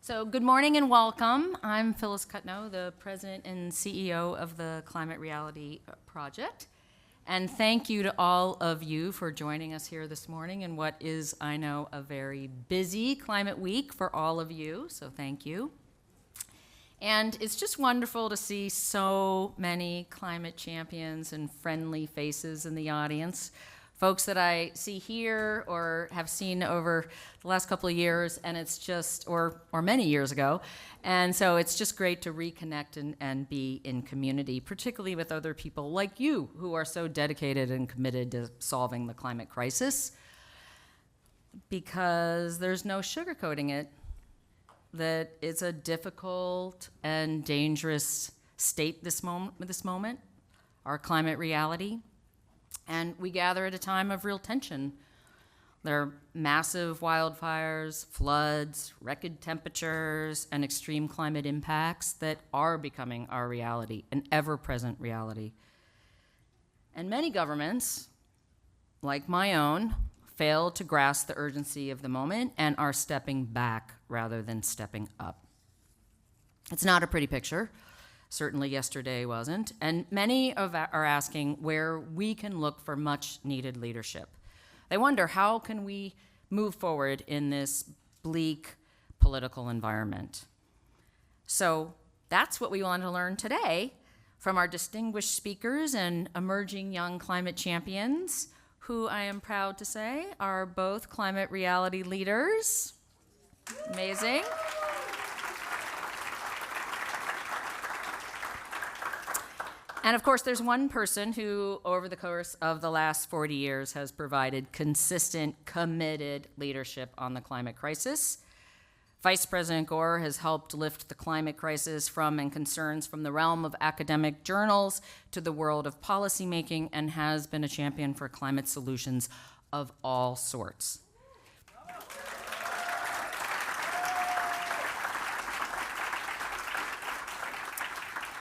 So good morning and welcome. I'm Phyllis Cutno, the President and CEO of the Climate Reality Project. And thank you to all of you for joining us here this morning in what is, I know, a very busy climate week for all of you, so thank you. And it's just wonderful to see so many climate champions and friendly faces in the audience. Folks that I see here or have seen over the last couple of years, and it's just, or many years ago. And so it's just great to reconnect and be in community, particularly with other people like you who are so dedicated and committed to solving the climate crisis. Because there's no sugarcoating it, that it's a difficult and dangerous state this moment, our climate reality. And we gather at a time of real tension. There are massive wildfires, floods, record temperatures, and extreme climate impacts that are becoming our reality, an ever-present reality. And many governments, like my own, fail to grasp the urgency of the moment and are stepping back rather than stepping up. It's not a pretty picture. Certainly yesterday wasn't, and many are asking where we can look for much needed leadership. They wonder, how can we move forward in this bleak political environment? So that's what we want to learn today from our distinguished speakers and emerging young climate champions, who I am proud to say are both climate reality leaders. Amazing. And of course, there's one person who, over the course of the last 40 years, has provided consistent, committed leadership on the climate crisis. Vice President Gore has helped lift the climate crisis and concerns from the realm of academic journals to the world of policymaking, and has been a champion for climate solutions of all sorts.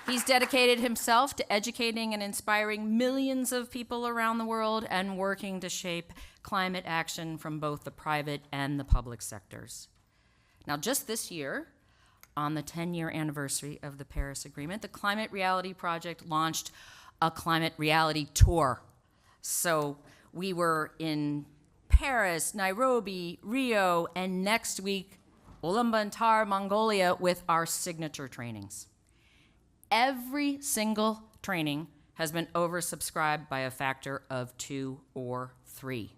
He's dedicated himself to educating and inspiring millions of people around the world and working to shape climate action from both the private and the public sectors. Now, just this year, on the 10-year anniversary of the Paris Agreement, the Climate Reality Project launched a climate reality tour. So we were in Paris, Nairobi, Rio, and next week, Ulaanbaatar, Mongolia, with our signature trainings. Every single training has been oversubscribed by a factor of 2 or 3.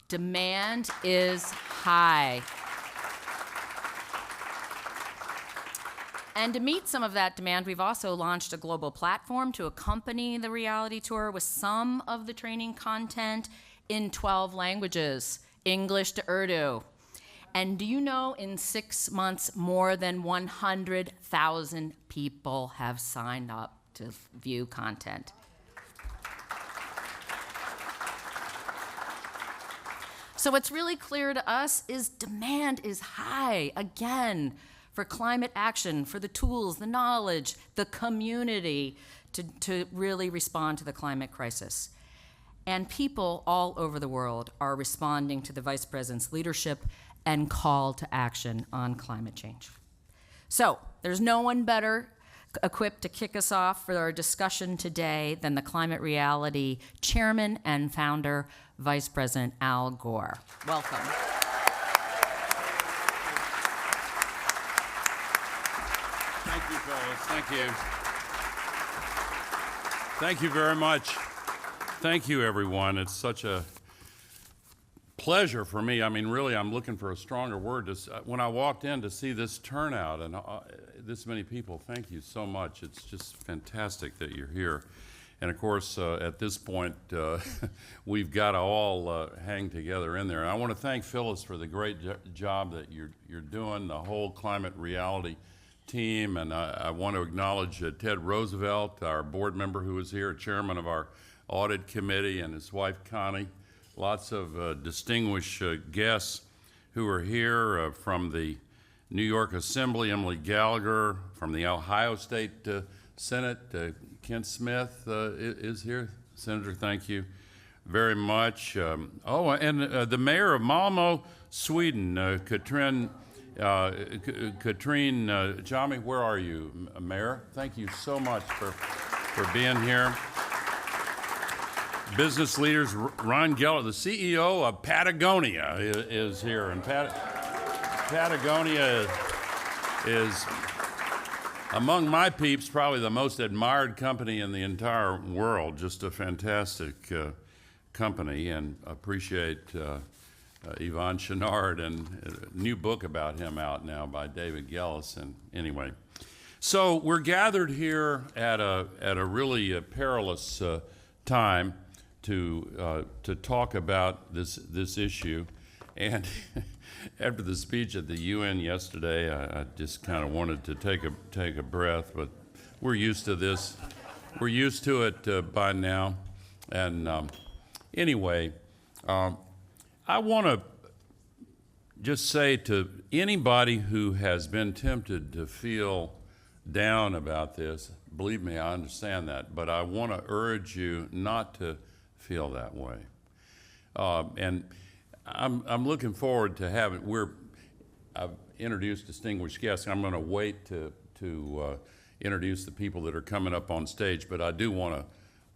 Demand is high. And to meet some of that demand, we've also launched a global platform to accompany the reality tour with some of the training content in 12 languages, English to Urdu. And do you know, in 6 months, more than 100,000 people have signed up to view content. So what's really clear to us is demand is high, again, for climate action, for the tools, the knowledge, the community to really respond to the climate crisis. And people all over the world are responding to the Vice President's leadership and call to action on climate change. So there's no one better equipped to kick us off for our discussion today than the Climate Reality Chairman and Founder, Vice President Al Gore. Welcome. Thank you, fellas. Thank you. Thank you very much. Thank you, everyone. It's such a pleasure for me. I mean, really, I'm looking for a stronger word. When I walked in to see this turnout and this many people, thank you so much. It's just fantastic that you're here. And of course, at this point, we've got to all hang together in there. And I want to thank Phyllis for the great job that you're doing, the whole Climate Reality team. And I want to acknowledge Ted Roosevelt, our board member who is here, chairman of our audit committee, and his wife, Connie. Lots of distinguished guests who are here from the New York Assembly, Emily Gallagher, from the Ohio State Senate, Kent Smith is here. Senator, thank you very much. And the mayor of Malmo, Sweden, Katrin Katrine Chami, where are you, Mayor? Thank you so much for being here. Business leaders, Ron Geller, the CEO of Patagonia, is here. And Patagonia is, among my peeps, probably the most admired company in the entire world. Just a fantastic company, and appreciate Yvon Chouinard, and a new book about him out now by David Gellis. And anyway, so we're gathered here at a really perilous time to talk about this issue. And after the speech at the UN yesterday, I just kind of wanted to take a breath, but we're used to this. We're used to it by now. And anyway, I want to just say to anybody who has been tempted to feel down about this, believe me, I understand that, but I want to urge you not to feel that way. And I'm looking forward to having, I've introduced distinguished guests. I'm going to wait to introduce the people that are coming up on stage, but I do want to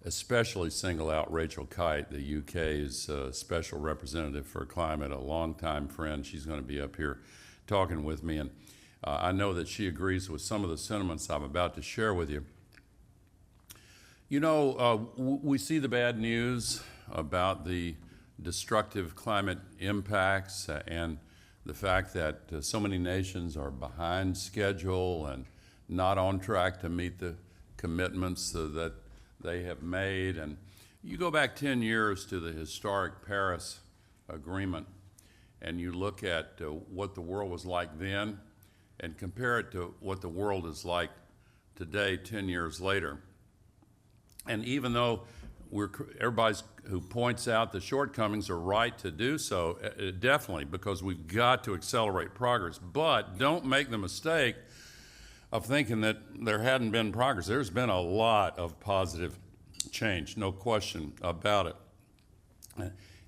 especially single out Rachel Kite, the UK's special representative for climate, a longtime friend. She's going to be up here talking with me, and I know that she agrees with some of the sentiments I'm about to share with you. You know, we see the bad news about the destructive climate impacts and the fact that so many nations are behind schedule and not on track to meet the commitments that they have made. And you go back 10 years to the historic Paris Agreement, and you look at what the world was like then and compare it to what the world is like today, 10 years later. And even though everybody who points out the shortcomings are right to do so, definitely, because we've got to accelerate progress. But don't make the mistake of thinking that there hadn't been progress. There's been a lot of positive change, no question about it.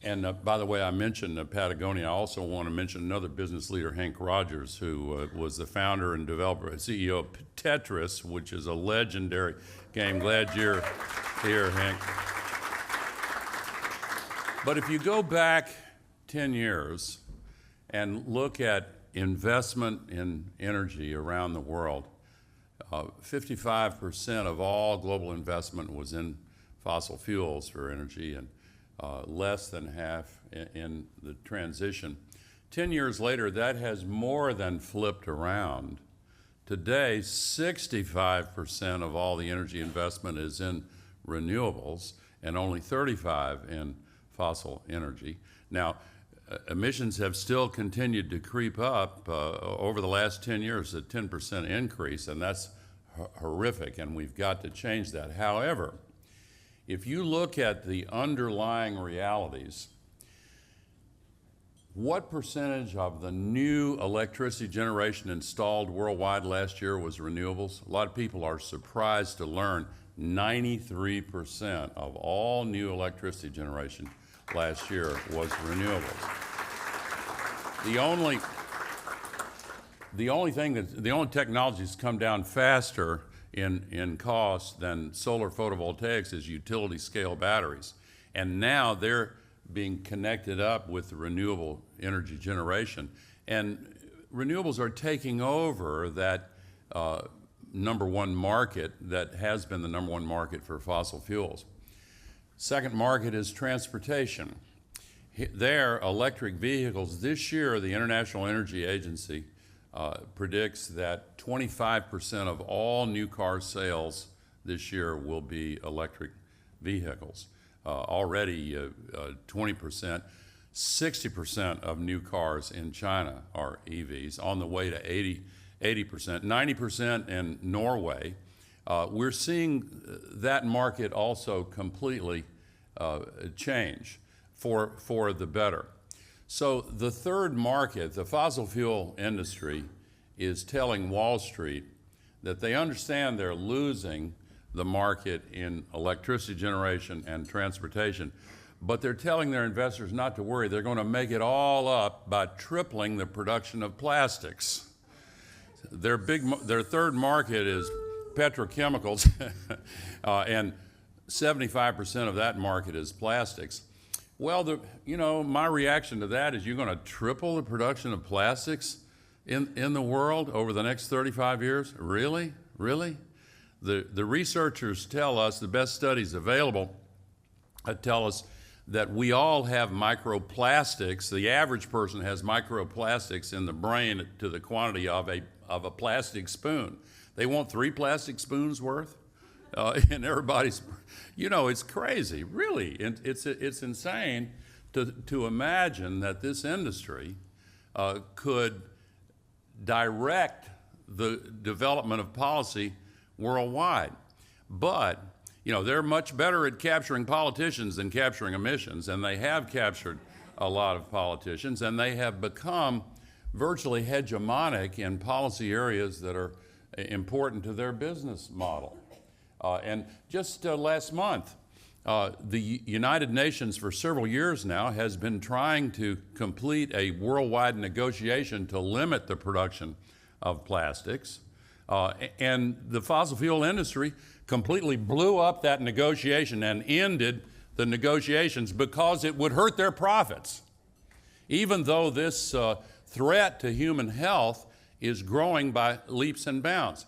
And by the way, I mentioned Patagonia. I also want to mention another business leader, Hank Rogers, who was the founder and developer, CEO of Tetris, which is a legendary game. Glad you're here, Hank. But if you go back 10 years and look at investment in energy around the world, 55% of all global investment was in fossil fuels for energy, and less than half in the transition. 10 years later, that has more than flipped around. Today, 65% of all the energy investment is in renewables and only 35% in fossil energy. Now, emissions have still continued to creep up over the last 10 years, a 10% increase, and that's horrific, and we've got to change that. However, if you look at the underlying realities, what percentage of the new electricity generation installed worldwide last year was renewables? A lot of people are surprised to learn 93% of all new electricity generation last year was renewables. The only technology that's come down faster in cost than solar photovoltaics is utility scale batteries. And now they're being connected up with the renewable energy generation. And renewables are taking over that number one market that has been the number one market for fossil fuels. Second market is transportation. There, electric vehicles, this year the International Energy Agency predicts that 25% of all new car sales this year will be electric vehicles. Already 20%, 60% of new cars in China are EVs, on the way to 80%, 90% in Norway. We're seeing that market also completely change for the better. So the third market, the fossil fuel industry, is telling Wall Street that they understand they're losing the market in electricity generation and transportation, but they're telling their investors not to worry. They're going to make it all up by tripling the production of plastics. Their third market is petrochemicals, and 75% of that market is plastics. Well, my reaction to that is you're going to triple the production of plastics in the world over the next 35 years? Really? Really? The researchers tell us, the best studies available tell us that we all have microplastics. The average person has microplastics in the brain to the quantity of a plastic spoon. They want 3 plastic spoons worth in everybody's, it's crazy, really. It's insane to imagine that this industry could direct the development of policy worldwide. But, they're much better at capturing politicians than capturing emissions, and they have captured a lot of politicians, and they have become virtually hegemonic in policy areas that are important to their business model. And just last month, the United Nations for several years now has been trying to complete a worldwide negotiation to limit the production of plastics. And the fossil fuel industry completely blew up that negotiation and ended the negotiations because it would hurt their profits, even though this threat to human health is growing by leaps and bounds.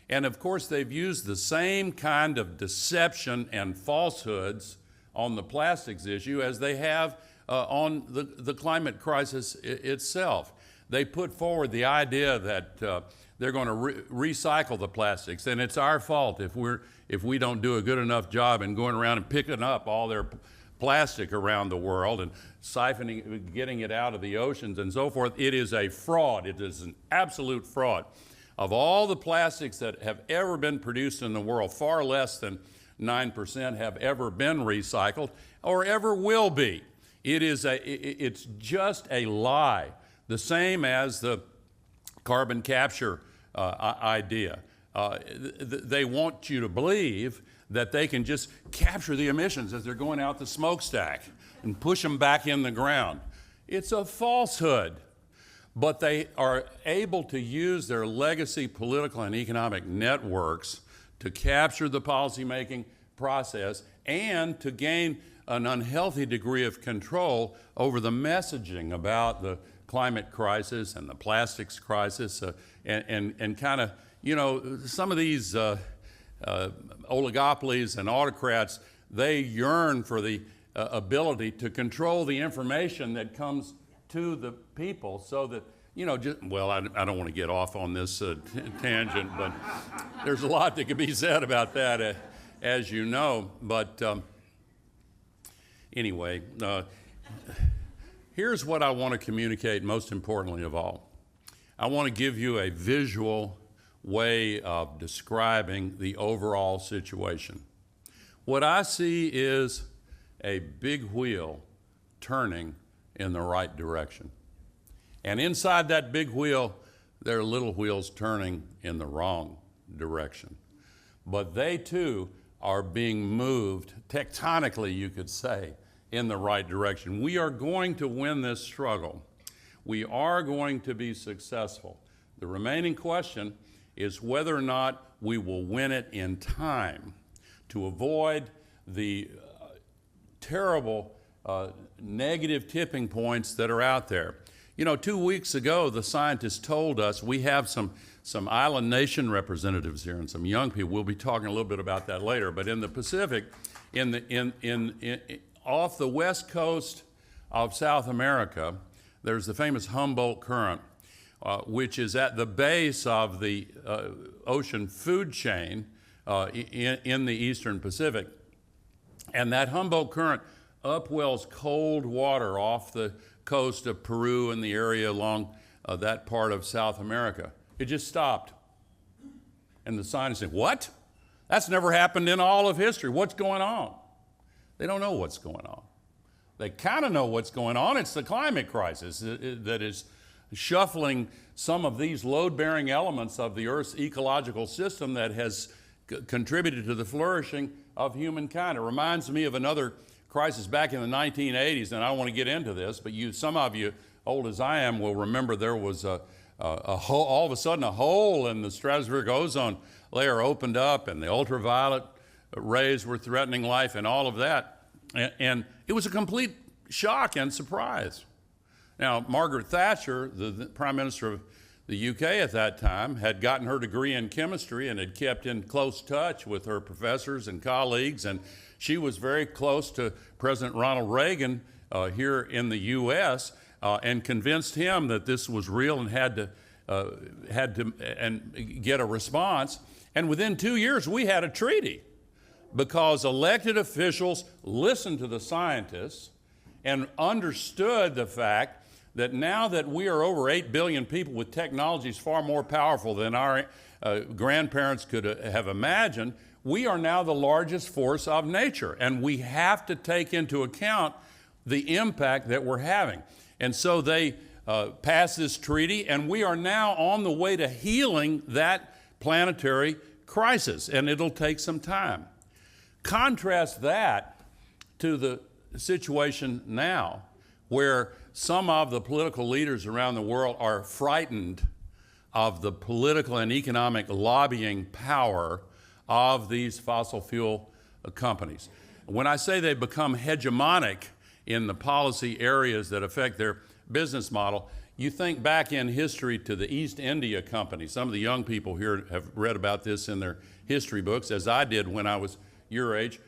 And of course, they've used the same kind of deception and falsehoods on the plastics issue as they have on the climate crisis itself. They put forward the idea that they're going to recycle the plastics, and it's our fault if we don't do a good enough job in going around and picking up all their plastic around the world and siphoning, getting it out of the oceans and so forth. It is a fraud. It is an absolute fraud. Of all the plastics that have ever been produced in the world, far less than 9% have ever been recycled or ever will be. It's just a lie, the same as the carbon capture idea. They want you to believe that they can just capture the emissions as they're going out the smokestack and push them back in the ground. It's a falsehood. But they are able to use their legacy political and economic networks to capture the policymaking process and to gain an unhealthy degree of control over the messaging about the climate crisis and the plastics crisis, and kind of, some of these oligopolies and autocrats, they yearn for the ability to control the information that comes to the people so that, I don't want to get off on this tangent, but there's a lot that could be said about that, as you know. But anyway, here's what I want to communicate most importantly of all. I want to give you a visual way of describing the overall situation. What I see is a big wheel turning in the right direction. And inside that big wheel, there are little wheels turning in the wrong direction. But they too are being moved tectonically, you could say, in the right direction. We are going to win this struggle. We are going to be successful. The remaining question is whether or not we will win it in time to avoid the terrible negative tipping points that are out there. 2 weeks ago, the scientists told us we have some island nation representatives here and some young people. We'll be talking a little bit about that later. But in the Pacific, off the west coast of South America, there's the famous Humboldt Current, which is at the base of the ocean food chain in the eastern Pacific. And that Humboldt Current upwells cold water off the coast of Peru and the area along that part of South America. It just stopped. And the scientists said, what? That's never happened in all of history. What's going on? They don't know what's going on. They kind of know what's going on. It's the climate crisis that is shuffling some of these load-bearing elements of the Earth's ecological system that has contributed to the flourishing of humankind. It reminds me of another crisis back in the 1980s, and I don't want to get into this, but some of you, old as I am, will remember there was a hole, all of a sudden a hole in the stratospheric ozone layer opened up, and the ultraviolet rays were threatening life and all of that. And it was a complete shock and surprise. Now, Margaret Thatcher, the Prime Minister of the UK at that time, had gotten her degree in chemistry and had kept in close touch with her professors and colleagues, and she was very close to President Ronald Reagan here in the U.S. And convinced him that this was real and had to get a response. And within 2 years, we had a treaty because elected officials listened to the scientists and understood the fact that now that we are over 8 billion people with technologies far more powerful than our grandparents could have imagined, we are now the largest force of nature, and we have to take into account the impact that we're having. And so they passed this treaty, and we are now on the way to healing that planetary crisis, and it'll take some time. Contrast that to the situation now, where some of the political leaders around the world are frightened of the political and economic lobbying power of these fossil fuel companies. When I say they become hegemonic in the policy areas that affect their business model, you think back in history to the East India Company. Some of the young people here have read about this in their history books, as I did when I was your age.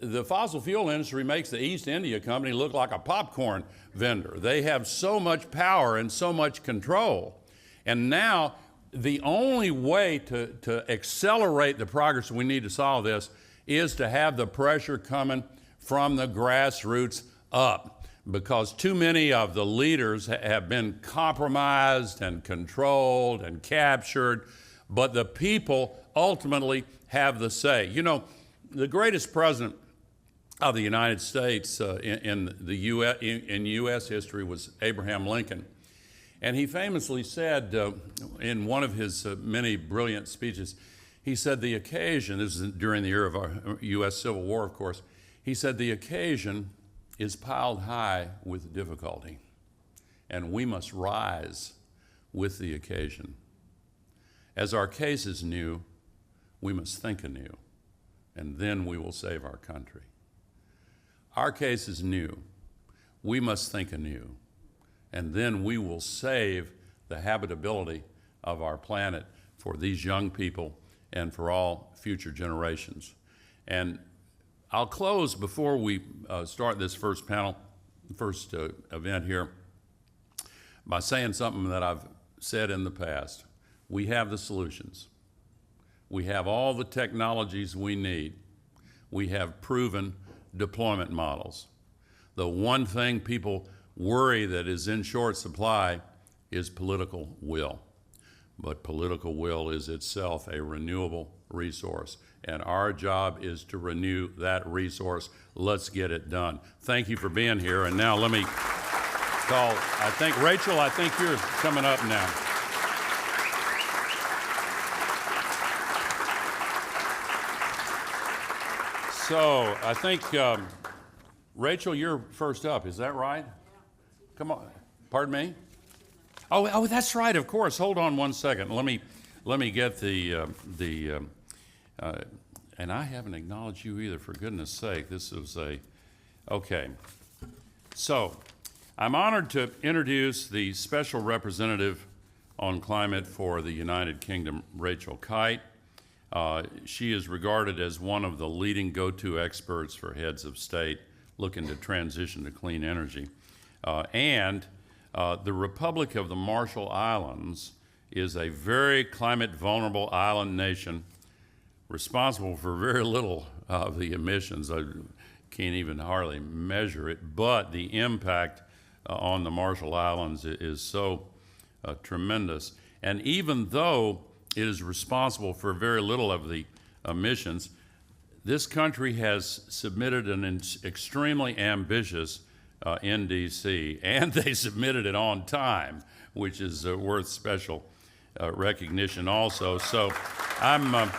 The fossil fuel industry makes the East India Company look like a popcorn vendor. They have so much power and so much control. And now the only way to accelerate the progress we need to solve this is to have the pressure coming from the grassroots up, because too many of the leaders have been compromised and controlled and captured, but the people ultimately have the say. You know, the greatest president of the United States in U.S. history was Abraham Lincoln. And he famously said in one of his many brilliant speeches, he said the occasion, this is during the era of our U.S. Civil War, of course, he said the occasion is piled high with difficulty, and we must rise with the occasion. As our case is new, we must think anew, and then we will save our country. Our case is new. We must think anew, and then we will save the habitability of our planet for these young people and for all future generations. And I'll close before we start this first event here by saying something that I've said in the past. We have the solutions. We have all the technologies we need. We have proven deployment models. The one thing people worry that is in short supply is political will. But political will is itself a renewable resource, and our job is to renew that resource. Let's get it done. Thank you for being here, and now let me call, Rachel, I think you're coming up now. So I think, Rachel, you're first up, is that right? Come on, pardon me? Oh, that's right, of course. Hold on one second. Let me get and I haven't acknowledged you either, for goodness sake. This is okay. So, I'm honored to introduce the Special Representative on Climate for the United Kingdom, Rachel Kite. She is regarded as one of the leading go-to experts for heads of state looking to transition to clean energy. The Republic of the Marshall Islands is a very climate-vulnerable island nation responsible for very little of the emissions. I can't even hardly measure it, but the impact on the Marshall Islands is so tremendous. And even though it is responsible for very little of the emissions, this country has submitted an extremely ambitious NDC, and they submitted it on time, which is worth special recognition also. So I'm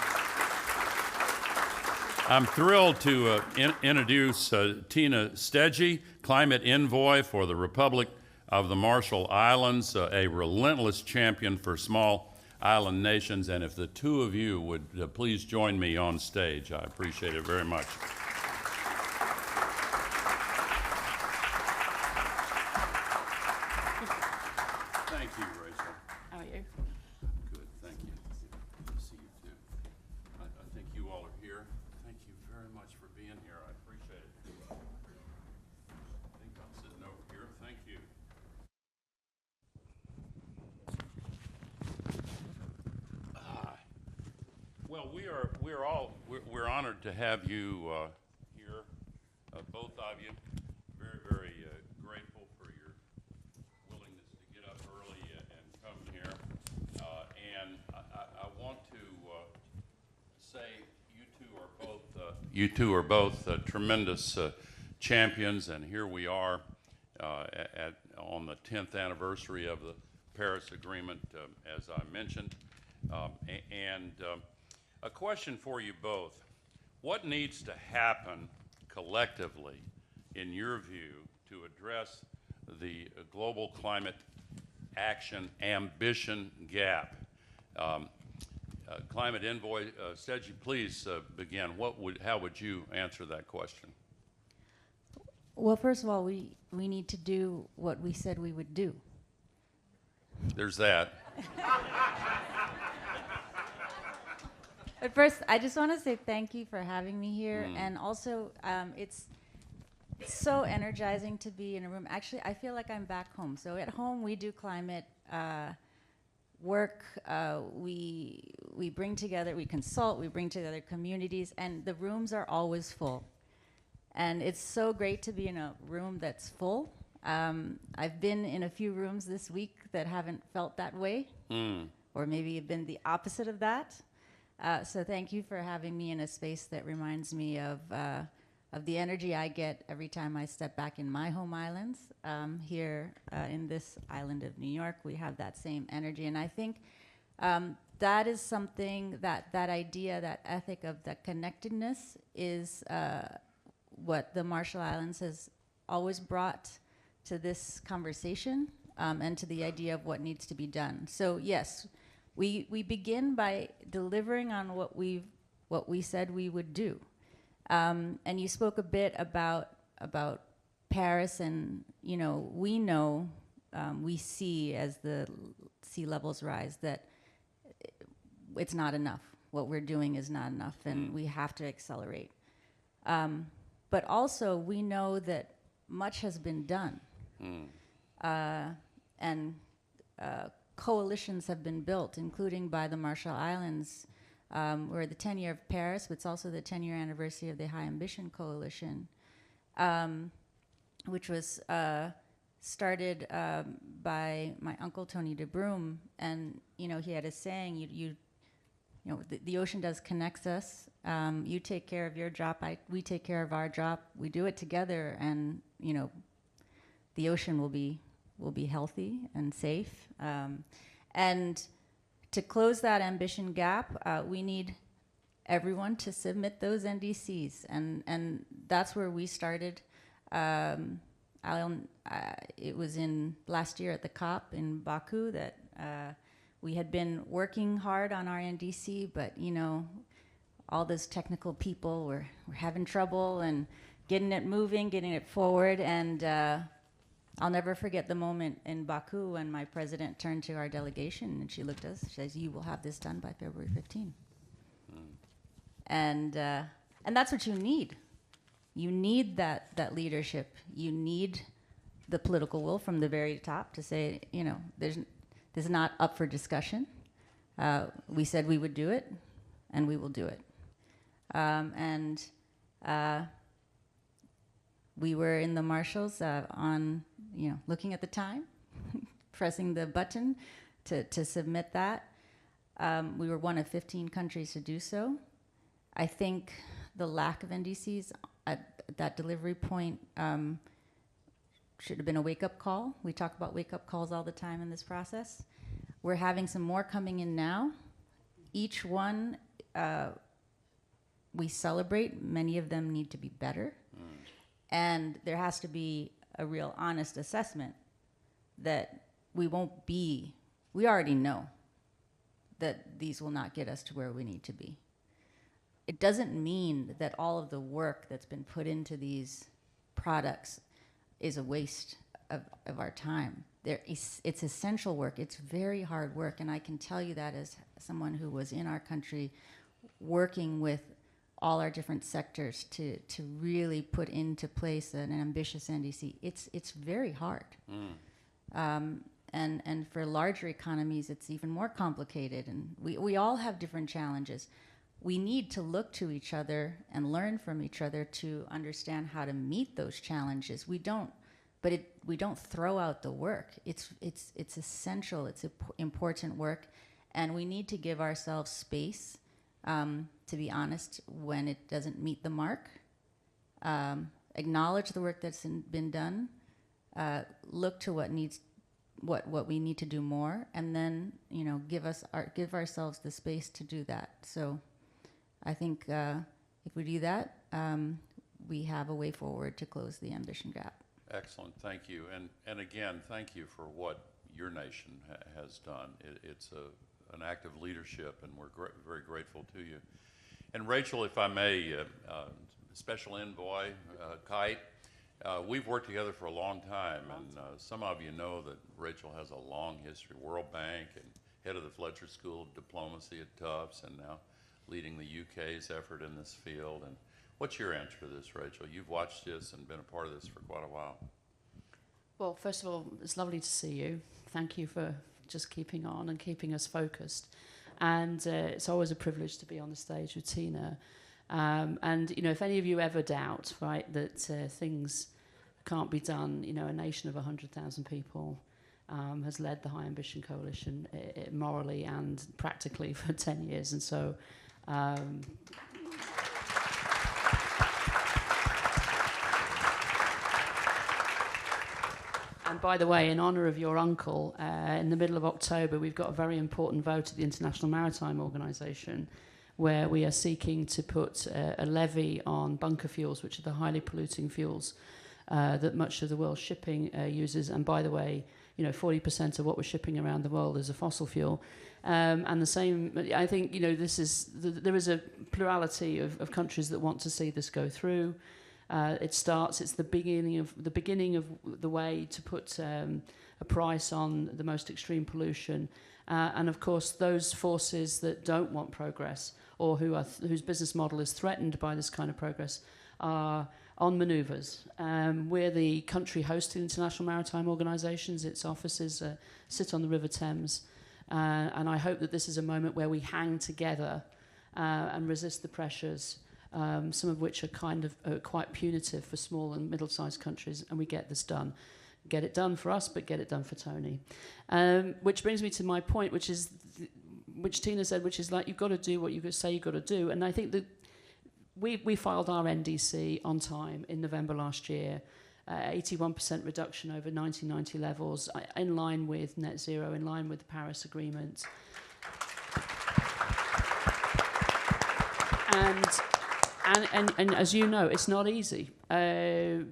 I'm thrilled to introduce Tina Stege, Climate Envoy for the Republic of the Marshall Islands, a relentless champion for small island nations. And if the two of you would please join me on stage, I appreciate it very much. Thank you, Rachel. How are you? Good, thank you. Good to see you too. I think you all are here. Thank you very much for being here. I appreciate it. I think I'm sitting over here. Thank you. Well, we're honored to have you here, both of you. Very, very grateful for your willingness to get up early and come here. And I want to say you two are both tremendous champions, and here we are on the 10th anniversary of the Paris Agreement, as I mentioned. A question for you both. What needs to happen collectively, in your view, to address the global climate action ambition gap? Climate Envoy Stege, please begin. How would you answer that question? Well, first of all, we need to do what we said we would do. There's that. But first, I just want to say thank you for having me here. And also, it's so energizing to be in a room. Actually, I feel like I'm back home. So at home, we do climate work. We bring together, we consult, we bring together communities, and the rooms are always full. And it's so great to be in a room that's full. I've been in a few rooms this week that haven't felt that way, or maybe have been the opposite of that. So thank you for having me in a space that reminds me of the energy I get every time I step back in my home islands. Here in this island of New York, we have that same energy. And I think that is something, that idea, that ethic of the connectedness is what the Marshall Islands has always brought to this conversation, and to the idea of what needs to be done. So yes, we begin by delivering on what we said we would do. And you spoke a bit about Paris, and we see as the sea levels rise that it's not enough. What we're doing is not enough, and we have to accelerate. But also, we know that much has been done, and coalitions have been built, including by the Marshall Islands. We're the 10 year of Paris, but it's also the 10-year anniversary of the High Ambition Coalition, which was started by my uncle Tony de Broom, and he had a saying: the ocean does connect us. You take care of your job, we take care of our job. We do it together, and the ocean will be healthy and safe. And to close that ambition gap, we need everyone to submit those NDCs, and that's where we started. It was in last year at the COP in Baku that we had been working hard on our NDC, but all those technical people were having trouble and getting it moving, getting it forward, and I'll never forget the moment in Baku when my president turned to our delegation and she looked at us. She says, "You will have this done by February 15." And that's what you need. You need that leadership. You need the political will from the very top to say, this is not up for discussion. We said we would do it, and we will do it. We were in the Marshalls on, looking at the time, pressing the button to submit that. We were one of 15 countries to do so. I think the lack of NDCs at that delivery point should have been a wake-up call. We talk about wake-up calls all the time in this process. We're having some more coming in now. Each one we celebrate, many of them need to be better. And there has to be a real honest assessment that we already know that these will not get us to where we need to be. It doesn't mean that all of the work that's been put into these products is a waste of our time. It's essential work. It's very hard work, and I can tell you that as someone who was in our country working with all our different sectors to really put into place an ambitious NDC. It's very hard. And for larger economies, it's even more complicated, and we all have different challenges. We need to look to each other and learn from each other to understand how to meet those challenges. We don't throw out the work. It's essential. It's important work, and we need to give ourselves space. To be honest, when it doesn't meet the mark, acknowledge the work that's been done, look to what we need to do more, and then give ourselves the space to do that. So, I think if we do that, we have a way forward to close the ambition gap. Excellent, thank you. And again, thank you for what your nation has done. It's an act of leadership, and we're very grateful to you. And Rachel, if I may, Special Envoy Kite, we've worked together for a long time, and some of you know that Rachel has a long history, World Bank, and head of the Fletcher School of Diplomacy at Tufts, and now leading the UK's effort in this field. And what's your answer to this, Rachel? You've watched this and been a part of this for quite a while. Well, first of all, it's lovely to see you. Thank you for just keeping on and keeping us focused. And it's always a privilege to be on the stage with Tina. And, if any of you ever doubt, right, that things can't be done, a nation of 100,000 people has led the High Ambition Coalition morally and practically for 10 years. And so... And by the way, in honour of your uncle, in the middle of October, we've got a very important vote at the International Maritime Organization, where we are seeking to put a levy on bunker fuels, which are the highly polluting fuels that much of the world's shipping uses. And by the way, 40% of what we're shipping around the world is a fossil fuel. And the same, I think, there is a plurality of countries that want to see this go through. It's the beginning of the way to put a price on the most extreme pollution. And of course, those forces that don't want progress or whose business model is threatened by this kind of progress are on manoeuvres. We're the country hosting International Maritime Organizations. Its offices sit on the River Thames. And I hope that this is a moment where we hang together and resist the pressures, some of which are quite punitive for small and middle-sized countries, and we get this done. Get it done for us, but get it done for Tony. Which brings me to my point, which Tina said, which is like, you've got to do what you say you've got to do. And I think that we filed our NDC on time in November last year, 81% reduction over 1990 levels, in line with net zero, in line with the Paris Agreement. And as you know, it's not easy. Our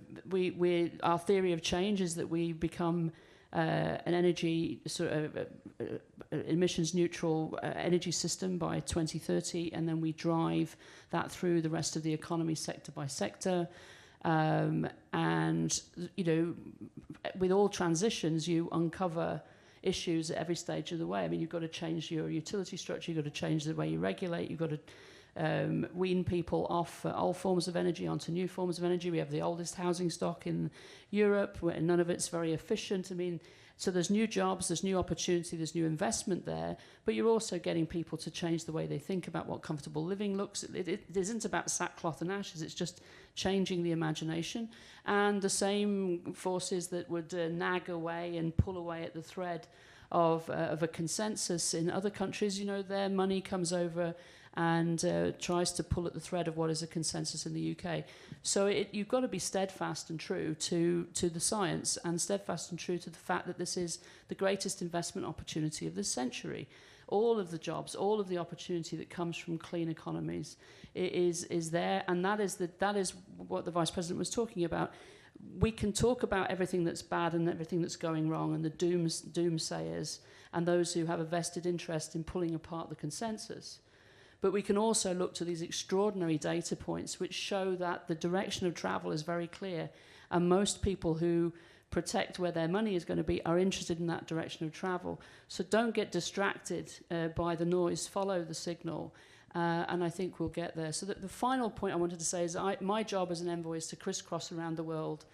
theory of change is that we become an energy emissions neutral energy system by 2030, and then we drive that through the rest of the economy sector by sector. And with all transitions, you uncover issues at every stage of the way. I mean, you've got to change your utility structure, you've got to change the way you regulate, you've got to wean people off old forms of energy onto new forms of energy. We have the oldest housing stock in Europe, where none of it's very efficient. I mean, so there's new jobs, there's new opportunity, there's new investment there, but you're also getting people to change the way they think about what comfortable living looks. It isn't about sackcloth and ashes, it's just changing the imagination. And the same forces that would nag away and pull away at the thread of a consensus in other countries, their money comes over and tries to pull at the thread of what is a consensus in the UK. So you've got to be steadfast and true to the science, and steadfast and true to the fact that this is the greatest investment opportunity of this century. all of the jobs, all of the opportunity that comes from clean economies is there, and that is what the Vice President was talking about. We can talk about everything that's bad and everything that's going wrong, and the doomsayers and those who have a vested interest in pulling apart the consensus. But we can also look to these extraordinary data points which show that the direction of travel is very clear, and most people who protect where their money is going to be are interested in that direction of travel. So don't get distracted by the noise, follow the signal, and I think we'll get there. So the final point I wanted to say is my job as an envoy is to crisscross around the world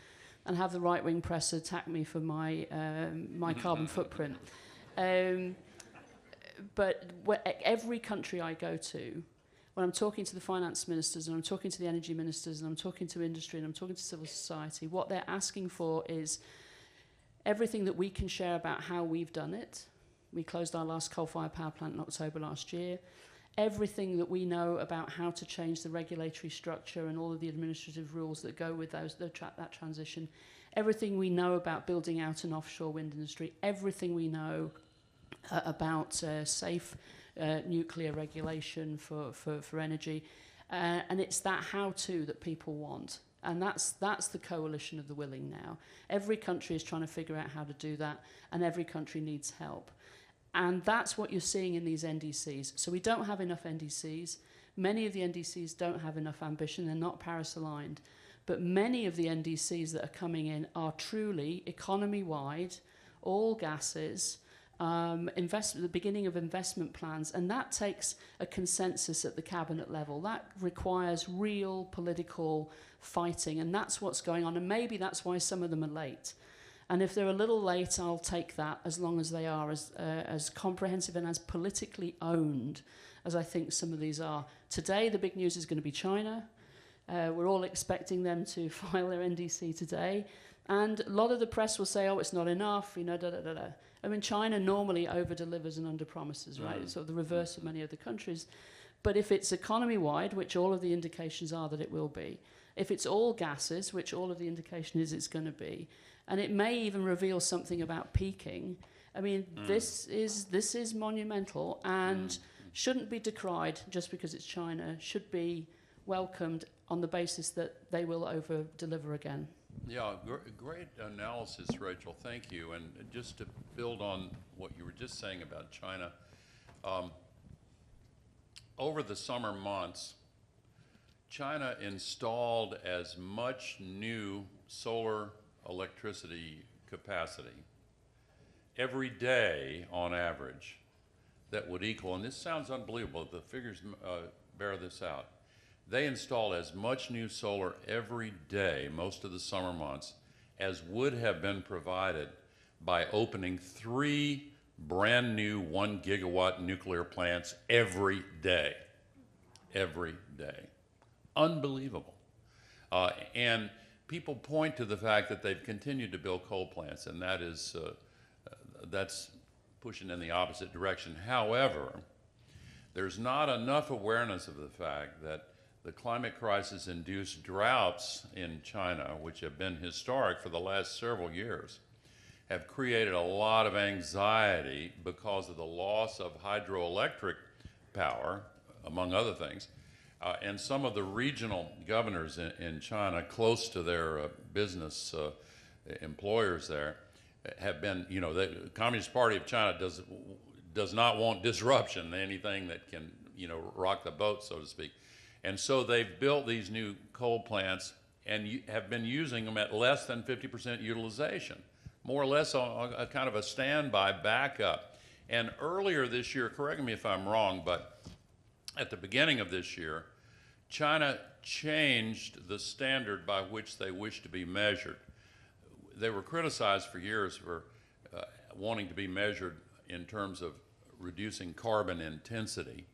and have the right-wing press attack me for my carbon footprint. But every country I go to, when I'm talking to the finance ministers and I'm talking to the energy ministers and I'm talking to industry and I'm talking to civil society, what they're asking for is everything that we can share about how we've done it. We closed our last coal-fired power plant in October last year. Everything that we know about how to change the regulatory structure and all of the administrative rules that go with that transition. Everything we know about building out an offshore wind industry. Everything we know about safe nuclear regulation for energy, and it's that how-to that people want, and that's the coalition of the willing now. Every country is trying to figure out how to do that, and every country needs help, and that's what you're seeing in these NDCs. So we don't have enough NDCs. Many of the NDCs don't have enough ambition. They're not Paris-aligned, but many of the NDCs that are coming in are truly economy-wide, all gases, the beginning of investment plans, and that takes a consensus at the cabinet level. That requires real political fighting, and that's what's going on, and maybe that's why some of them are late. And if they're a little late, I'll take that, as long as they are as comprehensive and as politically owned as I think some of these are. Today, the big news is going to be China. We're all expecting them to file their NDC today. And a lot of the press will say, oh, it's not enough, da-da-da-da. I mean, China normally over-delivers and under-promises, right? It's sort of the reverse of many other countries. But if it's economy-wide, which all of the indications are that it will be, if it's all gases, which all of the indication is it's going to be, and it may even reveal something about peaking, I mean, this is monumental and shouldn't be decried just because it's China, should be welcomed on the basis that they will over-deliver again. Yeah, great analysis, Rachel. Thank you. And just to build on what you were just saying about China, over the summer months, China installed as much new solar electricity capacity every day on average that would equal, and this sounds unbelievable, the figures bear this out. They installed as much new solar every day, most of the summer months, as would have been provided by opening 3 brand new 1 gigawatt nuclear plants every day. Every day. Unbelievable. And people point to the fact that they've continued to build coal plants, and that is, that's pushing in the opposite direction. However, there's not enough awareness of the fact that the climate crisis-induced droughts in China, which have been historic for the last several years, have created a lot of anxiety because of the loss of hydroelectric power, among other things. And some of the regional governors in China, close to their business employers there, have been, you know, the Communist Party of China does not want disruption, anything that can, you know, rock the boat, so to speak. And so they've built these new coal plants and have been using them at less than 50% utilization, more or less on a kind of a standby backup. And earlier this year, correct me if I'm wrong, but at the beginning of this year, China changed the standard by which they wish to be measured. They were criticized for years for wanting to be measured in terms of reducing carbon intensity.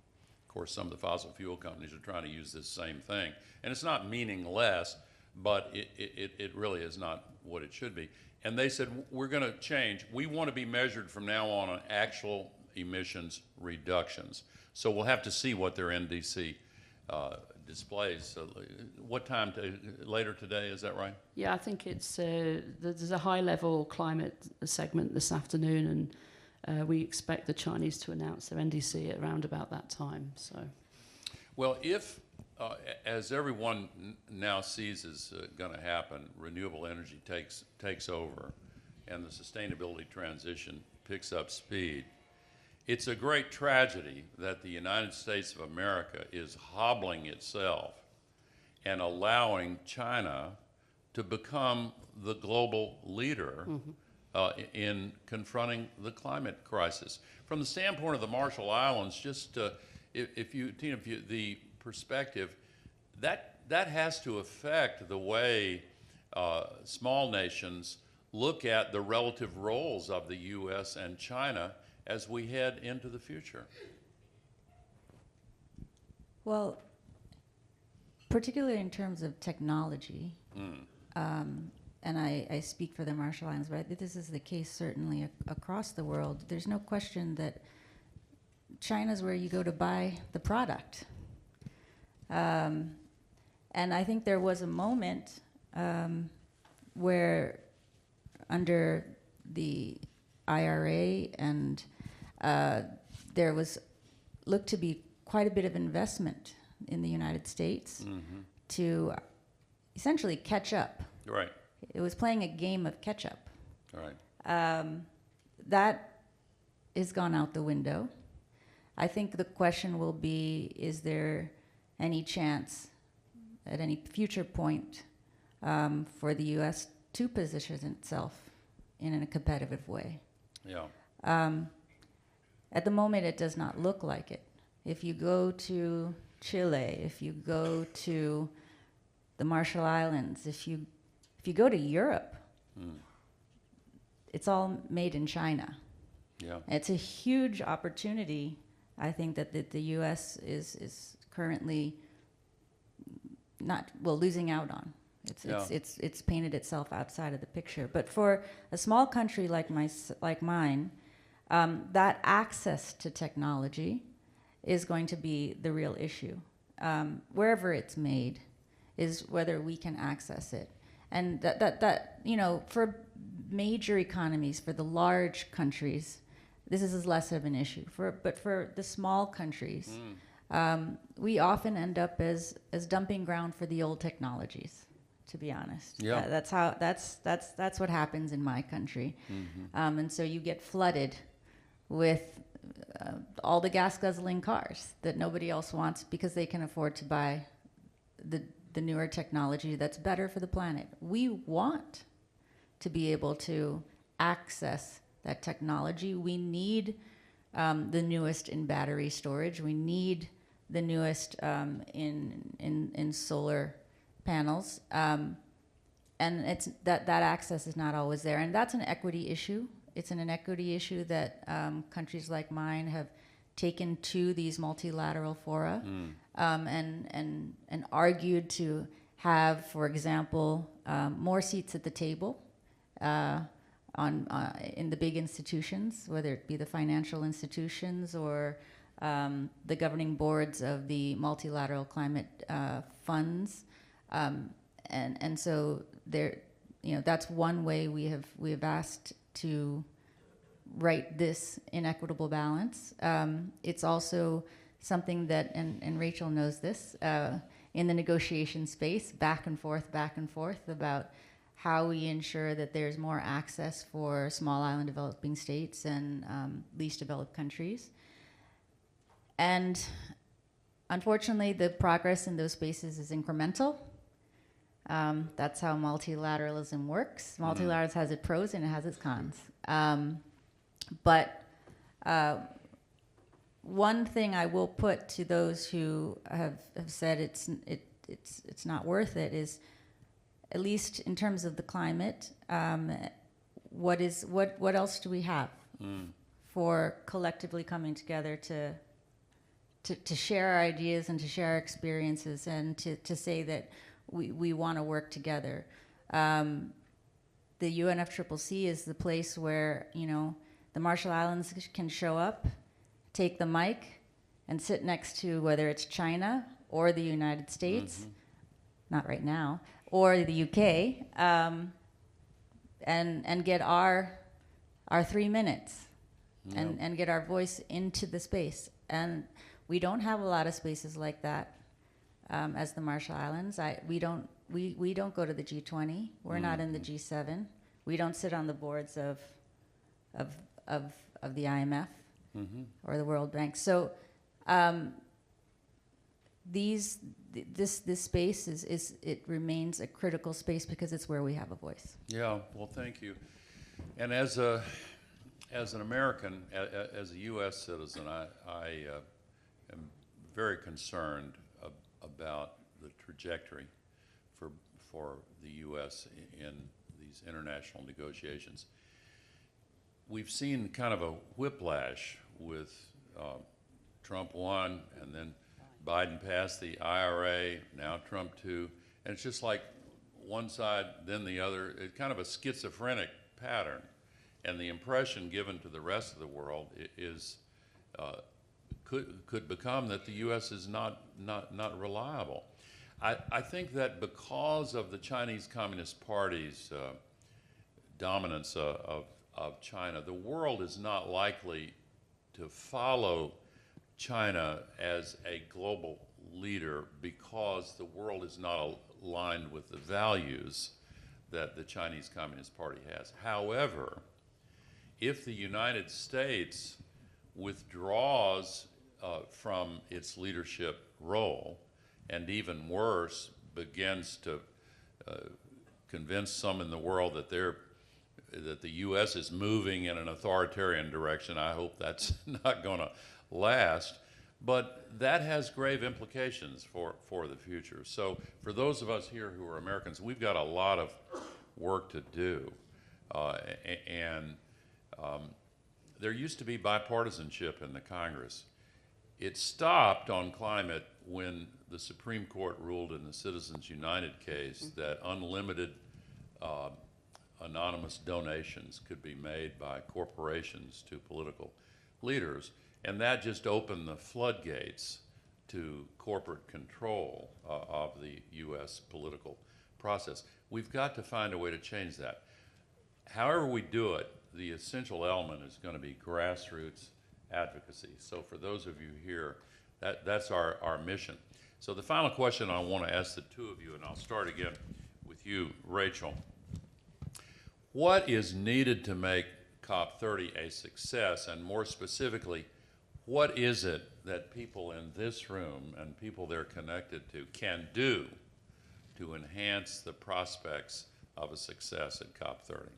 Of course, some of the fossil fuel companies are trying to use this same thing. And it's not meaningless, but it really is not what it should be. And they said, we're going to change. We want to be measured from now on actual emissions reductions. So we'll have to see what their NDC displays. So what time later today, is that right? Yeah, I think it's there's a high-level climate segment this afternoon, we expect the Chinese to announce their NDC at around about that time. So, Well, if, as everyone now sees is going to happen, renewable energy takes over and the sustainability transition picks up speed, it's a great tragedy that the United States of America is hobbling itself and allowing China to become the global leader in confronting the climate crisis. From the standpoint of the Marshall Islands, just if you, Tina, the perspective, that has to affect the way small nations look at the relative roles of the U.S. and China as we head into the future. Well, particularly in terms of technology, and I speak for the Marshall Islands, but this is the case certainly across the world. There's no question that China's where you go to buy the product. And I think there was a moment where under the IRA and there was looked to be quite a bit of investment in the United States to essentially catch up. Right. It was playing a game of catch up. Right. That has gone out the window. I think the question will be, is there any chance at any future point for the U.S. to position itself in a competitive way? Yeah. At the moment, it does not look like it. If you go to Chile, if you go to the Marshall Islands, if you go to Europe, it's all made in China. Yeah. It's a huge opportunity, I think, that the U.S. is currently losing out on. It's painted itself outside of the picture. But for a small country like mine, that access to technology is going to be the real issue. Wherever it's made is whether we can access it. And that for major economies, for the large countries, this is less of an issue. But for the small countries, we often end up as dumping ground for the old technologies, to be honest. Yeah. That's what happens in my country. And so you get flooded with all the gas guzzling cars that nobody else wants because they can afford to buy the newer technology that's better for the planet. We want to be able to access that technology. We need the newest in battery storage. We need the newest in solar panels. And it's that access is not always there. And that's an equity issue. It's an equity issue that countries like mine have taken to these multilateral fora and argued to have, for example, more seats at the table in the big institutions, whether it be the financial institutions or the governing boards of the multilateral climate funds, and so there, that's one way we have asked to right this inequitable balance. It's also something that, and Rachel knows this, in the negotiation space, back and forth about how we ensure that there's more access for small island developing states and least developed countries. And unfortunately, the progress in those spaces is incremental. That's how multilateralism works. Multilateralism has its pros and it has its cons. But one thing I will put to those who have said it's not worth it is, at least in terms of the climate, what else do we have for collectively coming together to share our ideas and to share our experiences and to say that we want to work together. The UNFCCC is the place where, the Marshall Islands can show up, take the mic, and sit next to whether it's China or the United States, not right now, or the UK, and get our 3 minutes and get our voice into the space. And we don't have a lot of spaces like that as the Marshall Islands. We don't go to the G20. We're not in the G7. We don't sit on the boards of the IMF or the World Bank. So this space it remains a critical space because it's where we have a voice. Yeah, well, thank you. And as an American, as a U.S. citizen, I am very concerned about the trajectory for the U.S. in these international negotiations. We've seen kind of a whiplash with Trump 1, and then Biden passed the IRA, now Trump 2, and it's just like one side, then the other. It's kind of a schizophrenic pattern, and the impression given to the rest of the world is could become that the U.S. is not reliable. I think that because of the Chinese Communist Party's dominance of China, the world is not likely to follow China as a global leader because the world is not aligned with the values that the Chinese Communist Party has. However, if the United States withdraws from its leadership role, and even worse, begins to convince some in the world that the U.S. is moving in an authoritarian direction, I hope that's not going to last. But that has grave implications for the future. So for those of us here who are Americans, we've got a lot of work to do. There used to be bipartisanship in the Congress. It stopped on climate when the Supreme Court ruled in the Citizens United case that unlimited anonymous donations could be made by corporations to political leaders. And that just opened the floodgates to corporate control of the U.S. political process. We've got to find a way to change that. However we do it, the essential element is going to be grassroots advocacy. So for those of you here, that's our mission. So the final question I want to ask the two of you, and I'll start again with you, Rachel. What is needed to make COP30 a success, and more specifically, what is it that people in this room and people they're connected to can do to enhance the prospects of a success at COP30?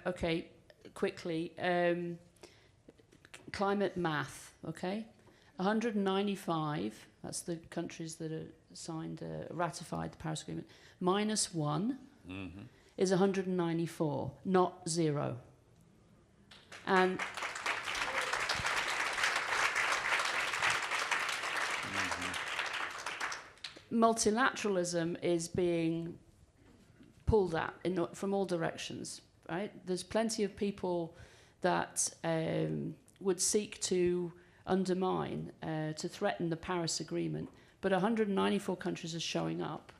Okay, quickly. Climate math, okay? 195, that's the countries that are signed, ratified the Paris Agreement, minus 1 is 194, not 0. And multilateralism is being pulled at from all directions, right? There's plenty of people that would seek to undermine, to threaten the Paris Agreement, but 194 countries are showing up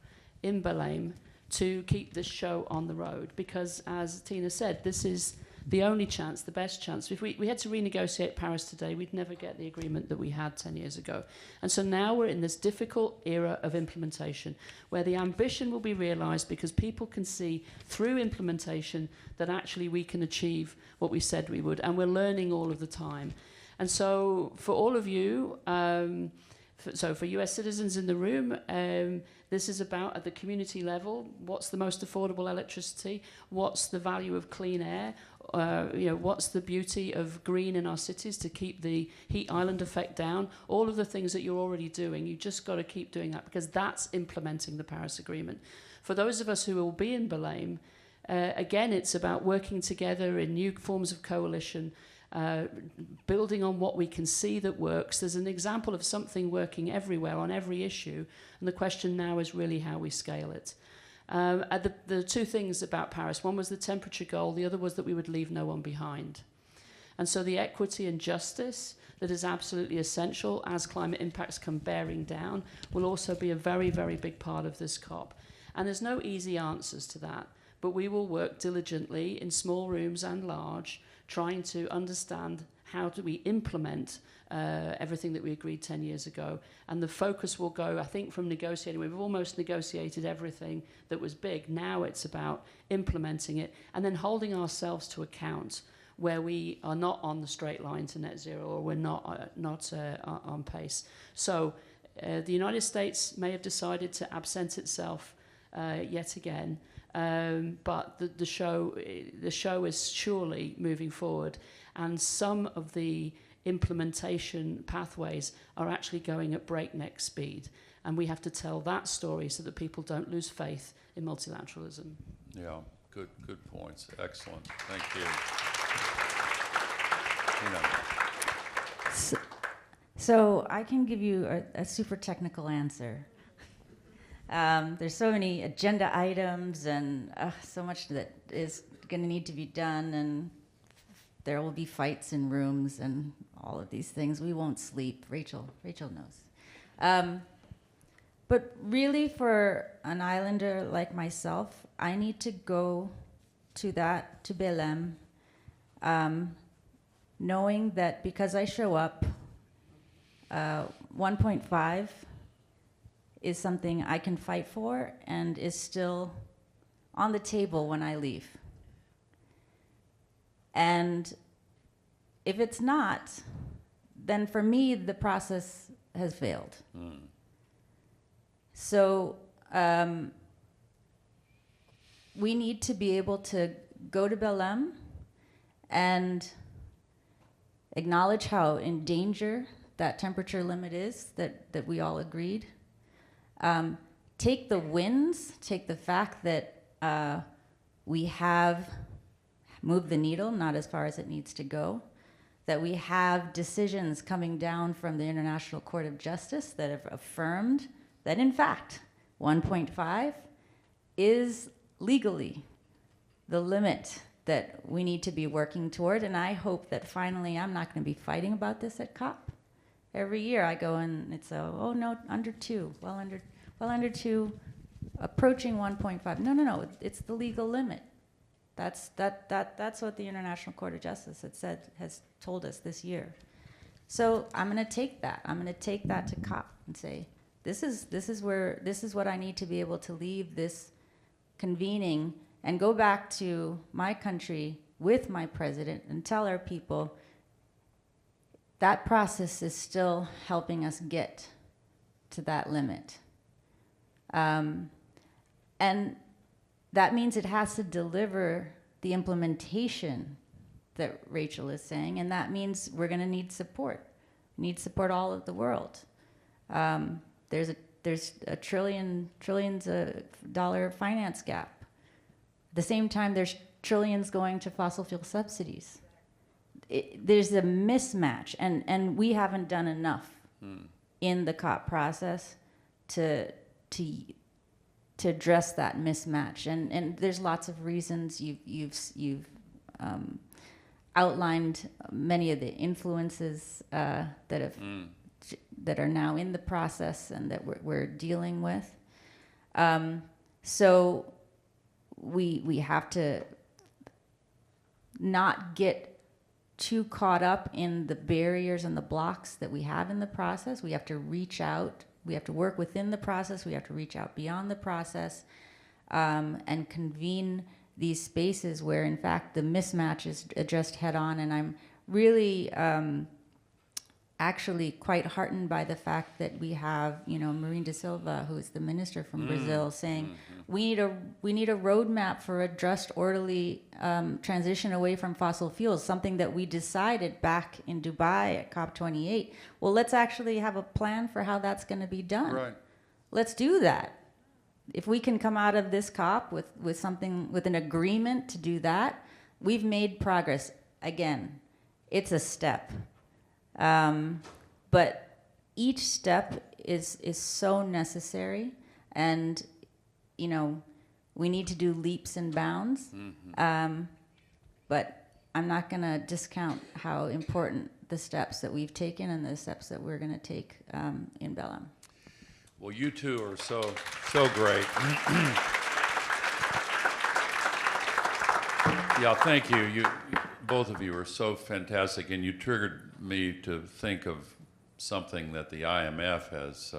in Belém to keep this show on the road because, as Tina said, this is the only chance, the best chance. If we had to renegotiate Paris today, we'd never get the agreement that we had 10 years ago. And so now we're in this difficult era of implementation where the ambition will be realized because people can see through implementation that actually we can achieve what we said we would, and we're learning all of the time. And so for all of you, for US citizens in the room, this is about, at the community level, what's the most affordable electricity, what's the value of clean air, what's the beauty of green in our cities to keep the heat island effect down, all of the things that you're already doing. You just got to keep doing that because that's implementing the Paris Agreement. For those of us who will be in Belém, again, it's about working together in new forms of coalition, building on what we can see that works. There's an example of something working everywhere on every issue, and the question now is really how we scale it. The two things about Paris, one was the temperature goal, the other was that we would leave no one behind. And so the equity and justice that is absolutely essential as climate impacts come bearing down will also be a very, very big part of this COP. And there's no easy answers to that. but we will work diligently in small rooms and large, trying to understand how do we implement everything that we agreed 10 years ago. And the focus will go, I think, from negotiating. We've almost negotiated everything that was big. Now it's about implementing it and then holding ourselves to account where we are not on the straight line to net zero, or we're not on pace. So the United States may have decided to absent itself yet again, but the show is surely moving forward, and some of the implementation pathways are actually going at breakneck speed, and we have to tell that story so that people don't lose faith in multilateralism. Yeah, good points. Excellent. Thank you. So I can give you a super technical answer. There's so many agenda items and so much that is going to need to be done, and there will be fights in rooms and all of these things. We won't sleep. Rachel knows. But really, for an islander like myself, I need to go to Belém, knowing that because I show up, 1.5 is something I can fight for and is still on the table when I leave. And if it's not, then for me, the process has failed. So we need to be able to go to Belém and acknowledge how in danger that temperature limit is that we all agreed. Take the wins, take the fact that we have moved the needle, not as far as it needs to go, that we have decisions coming down from the International Court of Justice that have affirmed that, in fact, 1.5 is legally the limit that we need to be working toward. And I hope that finally I'm not going to be fighting about this at COP. Every year I go and it's oh no, under 2, well under 2, approaching 1.5. No, it's the legal limit. That's what the International Court of Justice has told us this year. So I'm going to take that. I'm going to take that to COP and say, this is what I need to be able to leave this convening and go back to my country with my president and tell our people that process is still helping us get to that limit. And that means it has to deliver the implementation that Rachel is saying, and that means we're going to need support. We need support all of the world. There's a trillions of dollar finance gap. At the same time, there's trillions going to fossil fuel subsidies. There's a mismatch, and we haven't done enough in the COP process to address that mismatch. And there's lots of reasons. You've outlined many of the influences that are now in the process and that we're dealing with. So we have to not get too caught up in the barriers and the blocks that we have in the process. We have to reach out. We have to work within the process. We have to reach out beyond the process and convene these spaces where, in fact, the mismatch is addressed head on. And I'm really actually quite heartened by the fact that we have, Maureen de Silva, who is the minister from Brazil, saying we need a roadmap for a just, orderly transition away from fossil fuels, something that we decided back in Dubai at COP28. Well, let's actually have a plan for how that's going to be done. Right. Let's do that. If we can come out of this COP with something, with an agreement to do that, we've made progress. Again, it's a step. But each step is so necessary, and we need to do leaps and bounds. But I'm not going to discount how important the steps that we've taken and the steps that we're going to take in Belém. Well, you two are so great. Yeah, thank you. Both of you are so fantastic, and you triggered me to think of something that the IMF has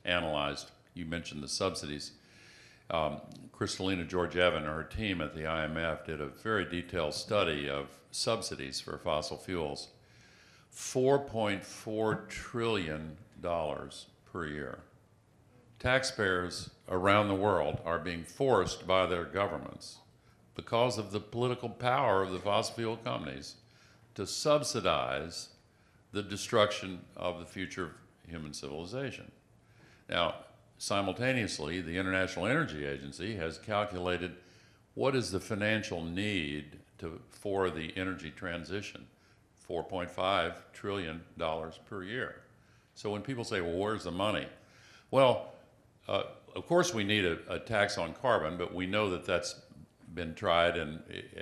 analyzed. You mentioned the subsidies. Kristalina Georgieva and her team at the IMF did a very detailed study of subsidies for fossil fuels. $4.4 trillion per year. Taxpayers around the world are being forced by their governments, because of the political power of the fossil fuel companies, to subsidize the destruction of the future of human civilization. Now, simultaneously, the International Energy Agency has calculated what is the financial need for the energy transition, $4.5 trillion per year. So when people say, well, where's the money? Well, of course we need a tax on carbon, but we know that that's been tried and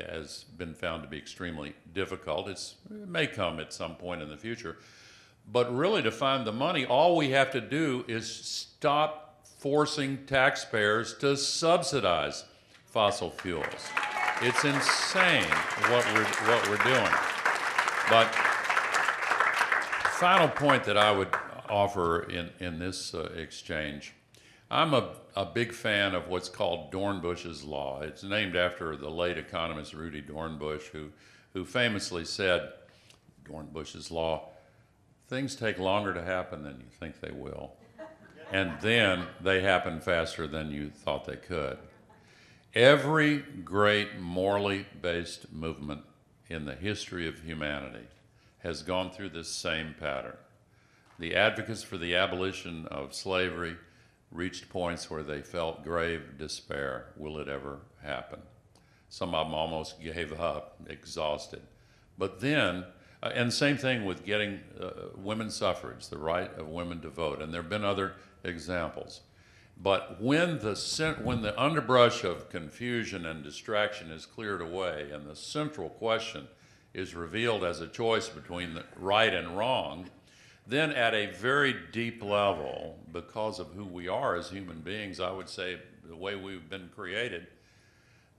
has been found to be extremely difficult. It may come at some point in the future. But really, to find the money, all we have to do is stop forcing taxpayers to subsidize fossil fuels. It's insane what we're doing. But final point that I would offer in this exchange, I'm a big fan of what's called Dornbush's law. It's named after the late economist Rudy Dornbush, who famously said, Dornbush's law, things take longer to happen than you think they will. And then they happen faster than you thought they could. Every great morally based movement in the history of humanity has gone through this same pattern. The advocates for the abolition of slavery reached points where they felt grave despair. Will it ever happen? Some of them almost gave up, exhausted. But then, and same thing with getting women's suffrage, the right of women to vote, and there have been other examples. But when the underbrush of confusion and distraction is cleared away and the central question is revealed as a choice between the right and wrong, then at a very deep level, because of who we are as human beings, I would say the way we've been created,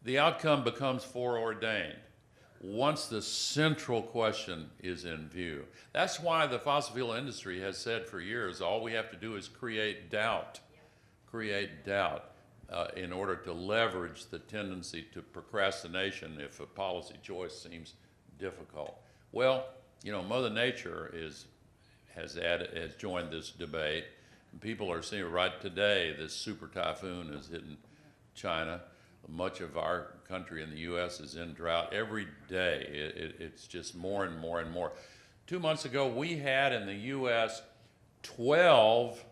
the outcome becomes foreordained once the central question is in view. That's why the fossil fuel industry has said for years, all we have to do is create doubt in order to leverage the tendency to procrastination if a policy choice seems difficult. Well, you know, Mother Nature has joined this debate. And people are seeing right today this super typhoon is hitting China. Much of our country in the U.S. is in drought. Every day it's just more and more and more. 2 months ago we had in the U.S. 12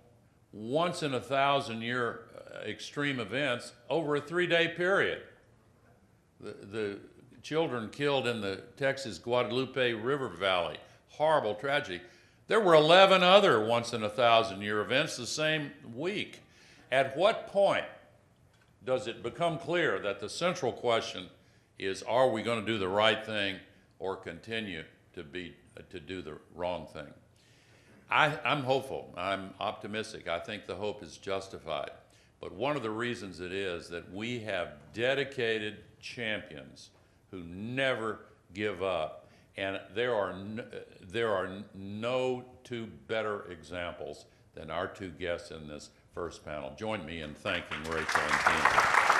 once in a 1,000-year extreme events over a 3-day period. The children killed in the Texas Guadalupe River Valley, horrible tragedy. There were 11 other once in a 1,000-year events the same week. At what point does it become clear that the central question is, are we going to do the right thing or continue to do the wrong thing? I'm hopeful. I'm optimistic. I think the hope is justified. But one of the reasons it is that we have dedicated champions who never give up. And there are no two better examples than our two guests in this first panel. Join me in thanking Rachel and Tina.